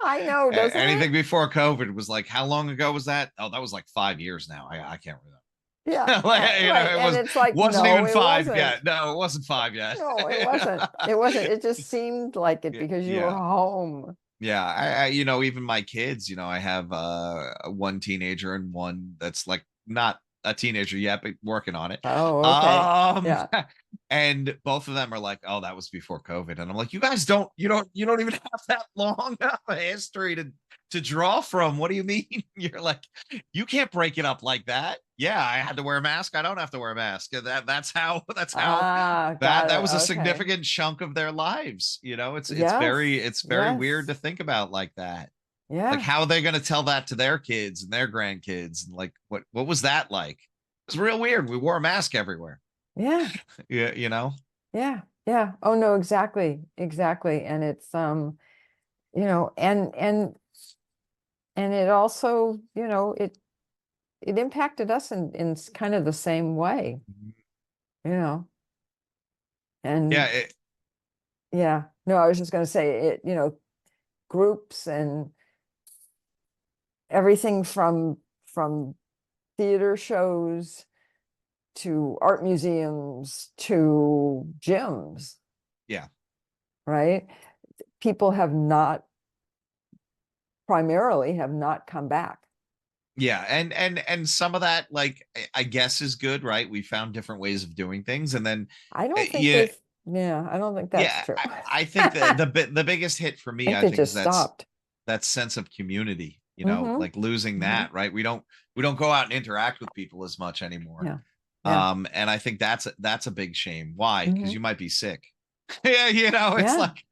Speaker 1: I know, doesn't it?
Speaker 2: Anything before COVID was like, how long ago was that? Oh, that was like 5 years now. I can't
Speaker 1: Yeah,
Speaker 2: remember. Like,
Speaker 1: right.
Speaker 2: it
Speaker 1: And
Speaker 2: was
Speaker 1: it's like,
Speaker 2: wasn't
Speaker 1: no,
Speaker 2: even
Speaker 1: it
Speaker 2: five
Speaker 1: wasn't.
Speaker 2: yet. No, it wasn't five yet.
Speaker 1: No, it wasn't. It wasn't. It just seemed like it
Speaker 2: Yeah,
Speaker 1: because you were
Speaker 2: yeah.
Speaker 1: home.
Speaker 2: Yeah, even my kids, I have one teenager and one that's like not a teenager yet, but working on it.
Speaker 1: Oh, okay.
Speaker 2: Um,
Speaker 1: Yeah.
Speaker 2: and both of them are like, "Oh, that was before COVID," and I'm like, "You guys you don't even have that long of a history to draw from. What do you mean? You're like, you can't break it up like that. Yeah, I had to wear a mask. I don't have to wear a mask. That's how
Speaker 1: Ah,
Speaker 2: that
Speaker 1: got
Speaker 2: that
Speaker 1: it.
Speaker 2: was a
Speaker 1: Okay.
Speaker 2: significant chunk of their lives. It's very
Speaker 1: Yes.
Speaker 2: it's very weird to
Speaker 1: Yes.
Speaker 2: think about like that. Like,
Speaker 1: Yeah.
Speaker 2: how are they going to tell that to their kids and their grandkids? And like, what was that like? It was real weird. We wore a mask everywhere.
Speaker 1: Yeah.
Speaker 2: Yeah,
Speaker 1: Yeah. Yeah. Oh no, exactly. Exactly. And it's you know, and it also, it impacted us in kind of the same way, you know.
Speaker 2: yeah,
Speaker 1: And yeah, no, I was just going to say it, groups and everything from theater shows to art museums to gyms,
Speaker 2: yeah,
Speaker 1: right? People have not primarily have not come back.
Speaker 2: yeah. And some of that, like, I guess, is good, right? We found different ways of doing things, and then
Speaker 1: I don't think
Speaker 2: yeah,
Speaker 1: they've, yeah, I don't think that's
Speaker 2: yeah.
Speaker 1: true.
Speaker 2: I think that
Speaker 1: I
Speaker 2: the biggest hit for me,
Speaker 1: think
Speaker 2: I
Speaker 1: they
Speaker 2: think, is
Speaker 1: just stopped.
Speaker 2: that sense of community.
Speaker 1: Mm-hmm.
Speaker 2: Like losing
Speaker 1: Mm-hmm.
Speaker 2: that, right? We don't go out and interact with people as much anymore.
Speaker 1: Yeah. Yeah.
Speaker 2: And I think that's a big shame. Why? Because
Speaker 1: Mm-hmm.
Speaker 2: you might be sick. Yeah, it's
Speaker 1: Yeah.
Speaker 2: like,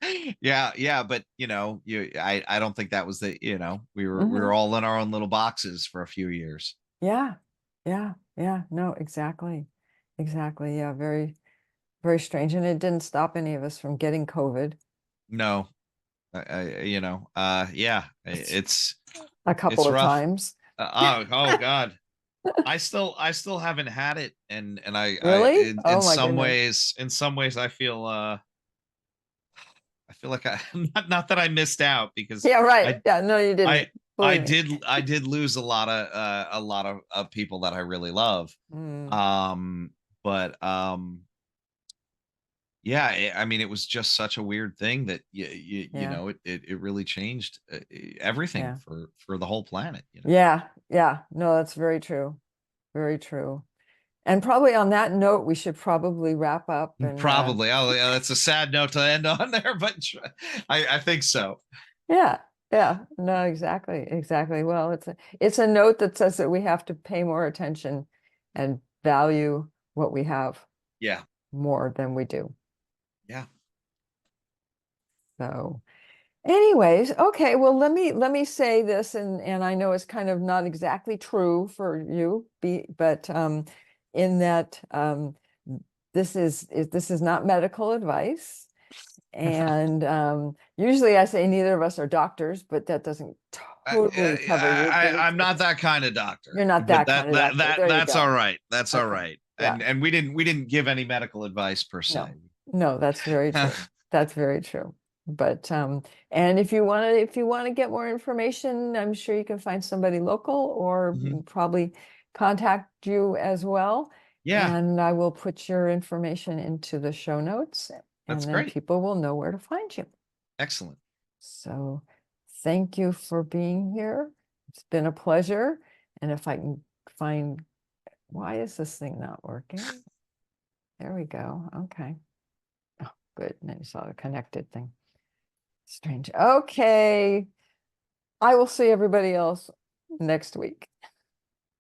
Speaker 2: yeah, but I don't think that was we were
Speaker 1: Mm-hmm.
Speaker 2: all in our own little boxes for a few years.
Speaker 1: Yeah. Yeah. Yeah. No, exactly. Exactly. Yeah. Very, very strange. And it didn't stop any of us from getting COVID
Speaker 2: No, yeah,
Speaker 1: a couple
Speaker 2: it's
Speaker 1: of
Speaker 2: rough.
Speaker 1: times.
Speaker 2: Oh God, I still haven't had it, and I
Speaker 1: Really?
Speaker 2: in
Speaker 1: Oh my
Speaker 2: some
Speaker 1: goodness.
Speaker 2: ways, I feel like not that I missed out, because
Speaker 1: Yeah, right.
Speaker 2: I
Speaker 1: Yeah, no, you
Speaker 2: I
Speaker 1: didn't.
Speaker 2: I
Speaker 1: Believe me.
Speaker 2: did lose a lot of people that I really love.
Speaker 1: Mm,
Speaker 2: Um, but yeah, I mean, it was just such a weird thing that
Speaker 1: yeah.
Speaker 2: it really changed everything
Speaker 1: Yeah.
Speaker 2: for the whole planet.
Speaker 1: Yeah. Yeah. No, that's very true. Very true. And probably on that note, we should probably wrap up and
Speaker 2: Probably. Oh, yeah, that's a sad note to end on there, but I think so.
Speaker 1: yeah. Yeah. No, exactly. Exactly. Well, it's a note that says that we have to pay more attention and value what we have
Speaker 2: Yeah,
Speaker 1: more than we do.
Speaker 2: yeah.
Speaker 1: So anyways, okay, well let me say this, and I know it's kind of not exactly true for you, but in that this is not medical advice. And usually I say neither of us are doctors, but that doesn't totally cover you, but
Speaker 2: I'm not that kind of doctor,
Speaker 1: you're not
Speaker 2: but
Speaker 1: that
Speaker 2: that
Speaker 1: kind of
Speaker 2: that
Speaker 1: doctor.
Speaker 2: that
Speaker 1: There you
Speaker 2: that's
Speaker 1: go.
Speaker 2: all right. That's all
Speaker 1: Okay.
Speaker 2: right.
Speaker 1: Yeah.
Speaker 2: And we didn't give any medical advice per se.
Speaker 1: No, no, that's very true. That's very true. But and if you want to get more information, I'm sure you can find somebody local or
Speaker 2: Mhm.
Speaker 1: probably contact you as well.
Speaker 2: Yeah,
Speaker 1: And I will put your information into the show notes,
Speaker 2: that's
Speaker 1: and then
Speaker 2: great.
Speaker 1: people will know where to find you.
Speaker 2: Excellent.
Speaker 1: So thank you for being here. It's been a pleasure. And if I can find, why is this thing not working? There we go. Okay. Oh, good. And then you saw the connected thing. Strange. Okay. I will see everybody else next week.